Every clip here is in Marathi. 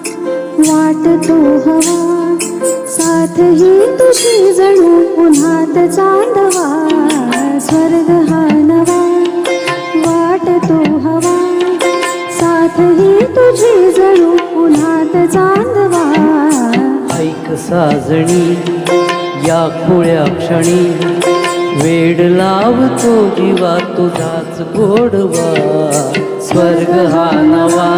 वाटतो हवा साथ ही तुझी जणू पुन्हात चांदवा स्वर्ग हा नवा वाटतो हवा साथ ही तुझी जणू पुन्हात चांदवा ऐक साजणी या खुळ्या क्षणी वेड लावतो जीवा तुझाच गोडवा स्वर्ग हा नवा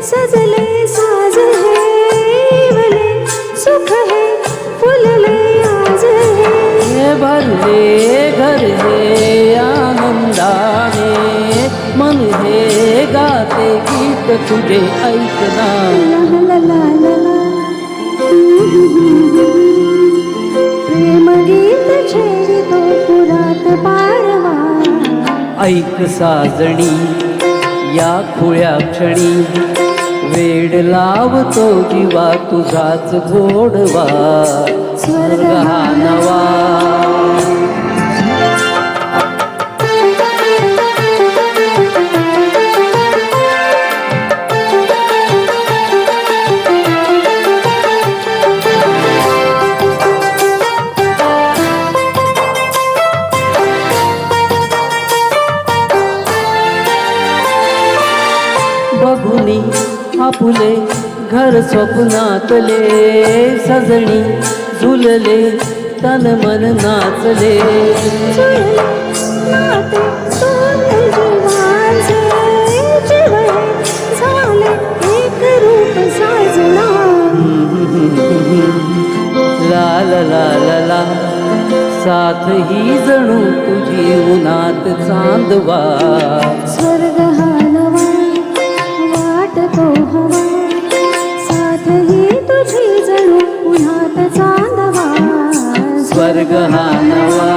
सजले साज है वले सुख है फुलले आज है भरले घर है आनंदाने मन है गाते गीत तुझे ऐकना ला ला ला ला प्रेम गीत छेडितो पुरात पारवा ऐक साजणी या खुळ्या क्षणी वेड लावतो जीवा तुझाच गोडवा स्वर्ग हा नवा बघुनी आपुले घर स्वप्नातले सजणी झुलले तन मन नाचले ला ला ला ला ला साथ ही जणू तुझी उन्हात चांदवा स्वर्ग हा नवा वाटतो हवा साथ ही तुझी जणू पुन्हात चांदवा स्वर्ग हा नवा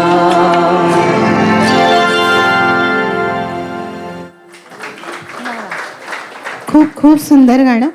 खूप खूप सुंदर गाणं.